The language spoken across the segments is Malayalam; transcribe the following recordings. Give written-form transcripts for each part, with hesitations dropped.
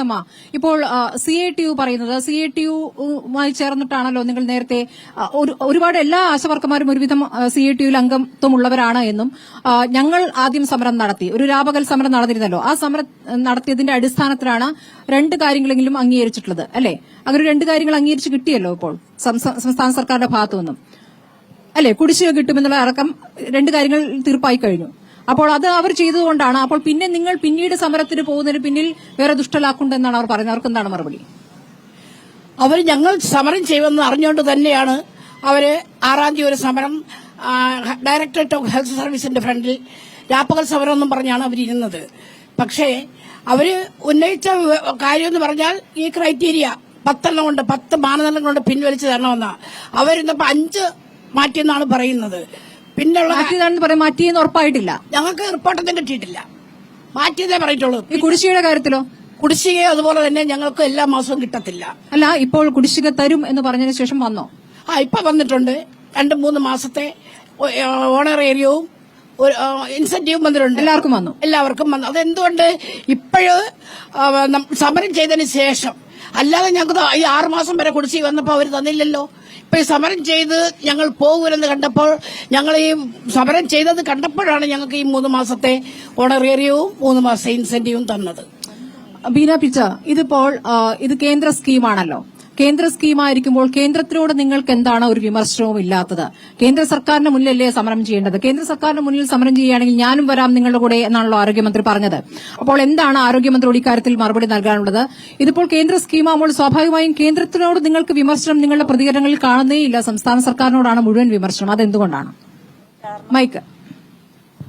ശാന്തമ്മ, ഇപ്പോൾ CATU പറയുന്നത്, CATUമായി ചേർന്നിട്ടാണല്ലോ നിങ്ങൾ നേരത്തെ ഒരുപാട് എല്ലാ ആശാവർക്കർമാരും ഒരുവിധം CATUവിൽ അംഗത്വമുള്ളവരാണ് എന്നും ഞങ്ങൾ ആദ്യം സമരം നടത്തി, ഒരു രാപകൽ സമരം നടന്നിരുന്നല്ലോ, ആ സമരം നടത്തിയതിന്റെ അടിസ്ഥാനത്തിലാണ് 2 കാര്യങ്ങളെങ്കിലും അംഗീകരിച്ചിട്ടുള്ളത് അല്ലെ? അങ്ങനെ 2 കാര്യങ്ങൾ അംഗീകരിച്ച് കിട്ടിയല്ലോ ഇപ്പോൾ സംസ്ഥാന സർക്കാരിന്റെ ഭാഗത്തുനിന്നും അല്ലെ? കുടിശ്ശിക കിട്ടുമെന്നുള്ള അടക്കം 2 കാര്യങ്ങൾ തീർപ്പായി കഴിഞ്ഞു. അപ്പോൾ അത് അവർ ചെയ്തുകൊണ്ടാണ്. അപ്പോൾ പിന്നെ നിങ്ങൾ പിന്നീട് സമരത്തിന് പോകുന്നതിന് പിന്നിൽ വേറെ ദുഷ്ടലാക്കുണ്ടെന്നാണ് അവർ പറയുന്നത്. അവർക്ക് എന്താണ് മറുപടി? അവർ ഞങ്ങൾ സമരം ചെയ്യുമെന്ന് അറിഞ്ഞുകൊണ്ട് തന്നെയാണ് അവര് 6-ാം തീയതി ഒരു സമരം ഡയറക്ടറേറ്റ് ഓഫ് ഹെൽത്ത് സർവീസിന്റെ ഫ്രണ്ടിൽ രാപ്പകൽ സമരം എന്നും പറഞ്ഞാണ് അവരിരുന്നത്. പക്ഷേ അവര് ഉന്നയിച്ച കാര്യം എന്ന് പറഞ്ഞാൽ ഈ ക്രൈറ്റീരിയ 10 മാനദണ്ഡം കൊണ്ട് പിൻവലിച്ചു തരണമെന്നാ. അവരിന്നപ്പോ 5 മാറ്റിയെന്നാണ് പറയുന്നത്. പിന്നെയുള്ള മാറ്റിയെന്ന് ഉറപ്പായിട്ടില്ല. ഞങ്ങൾക്ക് റിപ്പോർട്ടൊന്നും കിട്ടിയിട്ടില്ല. മാറ്റിയതേ പറഞ്ഞിട്ടുള്ളൂ. ഈ കുടിശ്ശികയുടെ കാര്യത്തിലോ? കുടിശ്ശിക അതുപോലെ തന്നെ ഞങ്ങൾക്ക് എല്ലാ മാസവും കിട്ടത്തില്ല. അല്ല, ഇപ്പോൾ കുടിശ്ശിക തരും എന്ന് പറഞ്ഞതിന് ശേഷം വന്നോ? ഇപ്പൊ വന്നിട്ടുണ്ട്. 2-3 മാസത്തെ ഓണറേറിയവും ഇൻസെന്റീവും വന്നിട്ടുണ്ട്. എല്ലാവർക്കും വന്നു. അതെന്തുകൊണ്ട് ഇപ്പോഴും സമരം ചെയ്തതിന് ശേഷം, അല്ലാതെ ഞങ്ങൾക്ക് ഈ 6 മാസം വരെ കുടിശ്ശിക വന്നപ്പോ അവർ തന്നില്ലല്ലോ. ഇപ്പൊ ഈ സമരം ചെയ്ത് ഞങ്ങൾ പോകൂലെന്ന് കണ്ടപ്പോൾ, ഞങ്ങൾ ഈ സമരം ചെയ്തത് കണ്ടപ്പോഴാണ് ഞങ്ങൾക്ക് ഈ 3 മാസത്തെ ഓണറേറിയവും 3 മാസത്തെ ഇൻസെന്റീവും തന്നത്. ബീന പിച്ച, ഇതിപ്പോൾ ഇത് കേന്ദ്ര സ്കീമാണല്ലോ. കേന്ദ്ര സ്കീമായിരിക്കുമ്പോൾ കേന്ദ്രത്തിനോട് നിങ്ങൾക്ക് എന്താണ് ഒരു വിമർശനവും ഇല്ലാത്തത്? കേന്ദ്ര സർക്കാരിന് മുന്നിലല്ലേ സമരം ചെയ്യേണ്ടത്? കേന്ദ്ര സർക്കാരിന് മുന്നിൽ സമരം ചെയ്യുകയാണെങ്കിൽ ഞാനും വരാം നിങ്ങളുടെ കൂടെ എന്നാണല്ലോ ആരോഗ്യമന്ത്രി പറഞ്ഞത്. അപ്പോൾ എന്താണ് ആരോഗ്യമന്ത്രിയോട് ഇക്കാര്യത്തിൽ മറുപടി നൽകാനുള്ളത്? ഇതിപ്പോൾ കേന്ദ്ര സ്കീമാകുമ്പോൾ സ്വാഭാവികമായും കേന്ദ്രത്തിനോട് നിങ്ങൾക്ക് വിമർശനം നിങ്ങളുടെ പ്രതികരണങ്ങളിൽ കാണുന്നേയില്ല. സംസ്ഥാന സർക്കാരിനോടാണ് മുഴുവൻ വിമർശനം. അതെന്തുകൊണ്ടാണ്? മൈക്ക്.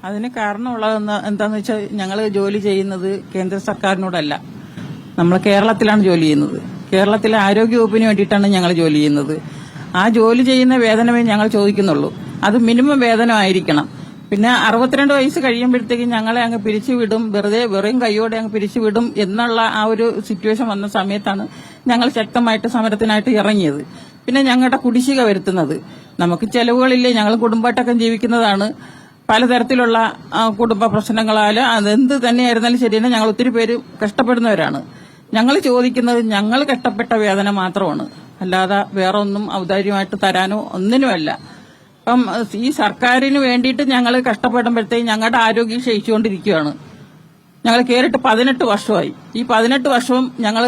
അതിന് കാരണമുള്ളത് എന്താന്ന് വെച്ചാൽ, ഞങ്ങൾ ജോലി ചെയ്യുന്നത് കേന്ദ്ര സർക്കാരിനോടല്ല, നമ്മൾ കേരളത്തിലാണ് ജോലി ചെയ്യുന്നത്. കേരളത്തിലെ ആരോഗ്യ വകുപ്പിന് വേണ്ടിയിട്ടാണ് ഞങ്ങൾ ജോലി ചെയ്യുന്നത്. ആ ജോലി ചെയ്യുന്ന വേതനമേ ഞങ്ങൾ ചോദിക്കുന്നുള്ളൂ. അത് മിനിമം വേതനമായിരിക്കണം. പിന്നെ 62 വയസ്സ് കഴിയുമ്പോഴത്തേക്കും ഞങ്ങളെ അങ്ങ് പിരിച്ചുവിടും, വെറും കൈയോടെ അങ്ങ് പിരിച്ചുവിടും എന്നുള്ള ആ ഒരു സിറ്റുവേഷൻ വന്ന സമയത്താണ് ഞങ്ങൾ ശക്തമായിട്ട് സമരത്തിനായിട്ട് ഇറങ്ങിയത്. പിന്നെ ഞങ്ങളുടെ കുടിശ്ശിക വരുത്തുന്നത്, നമുക്ക് ചെലവുകളില്ലേ, ഞങ്ങൾ കുടുംബമായിട്ടൊക്കെ ജീവിക്കുന്നതാണ്. പലതരത്തിലുള്ള കുടുംബ പ്രശ്നങ്ങളാൽ അതെന്ത് തന്നെയായിരുന്നാലും ശരിയെന്നെ ഞങ്ങൾ ഒത്തിരി പേര് കഷ്ടപ്പെടുന്നവരാണ്. ഞങ്ങൾ ചോദിക്കുന്നത് ഞങ്ങൾ കഷ്ടപ്പെട്ട വേതനം മാത്രമാണ്, അല്ലാതെ വേറെ ഒന്നും ഔദാര്യമായിട്ട് തരാനോ ഒന്നിനുമല്ല. അപ്പം ഈ സർക്കാരിന് വേണ്ടിയിട്ട് ഞങ്ങൾ കഷ്ടപ്പെടുമ്പോഴത്തേക്ക് ഞങ്ങളുടെ ആരോഗ്യം ക്ഷയിച്ചുകൊണ്ടിരിക്കുകയാണ്. ഞങ്ങൾ കയറിയിട്ട് 18 വർഷമായി. ഈ 18 വർഷവും ഞങ്ങൾ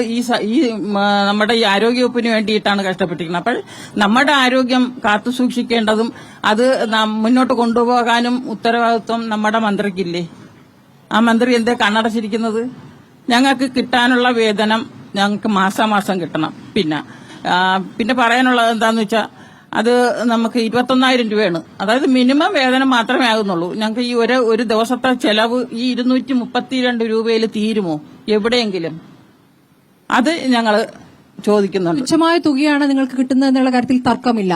ഈ നമ്മുടെ ഈ ആരോഗ്യവകുപ്പിന് വേണ്ടിയിട്ടാണ് കഷ്ടപ്പെട്ടിരിക്കുന്നത്. അപ്പോൾ നമ്മുടെ ആരോഗ്യം കാത്തു സൂക്ഷിക്കേണ്ടതും അത് മുന്നോട്ട് കൊണ്ടുപോകാനും ഉത്തരവാദിത്വം നമ്മുടെ മന്ത്രിക്കില്ലേ? ആ മന്ത്രി എന്തേ കണ്ണടച്ചിരിക്കുന്നത്? ഞങ്ങൾക്ക് കിട്ടാനുള്ള വേതനം ഞങ്ങൾക്ക് മാസാമാസം കിട്ടണം. പിന്നെ പറയാനുള്ളത് എന്താന്ന് വെച്ചാൽ, അത് നമുക്ക് 21,000 രൂപയാണ്. അതായത് മിനിമം വേതനം മാത്രമേ ആകുന്നുള്ളൂ. ഞങ്ങൾക്ക് ഈ ഒരു ദിവസത്തെ ചെലവ് ഈ 232 രൂപയിൽ തീരുമോ എവിടെയെങ്കിലും? അത് ഞങ്ങൾ ചോദിക്കുന്നുണ്ട്. തുച്ഛമായ തുകയാണ് നിങ്ങൾക്ക് കിട്ടുന്നത് എന്നുള്ള കാര്യത്തിൽ തർക്കമില്ല.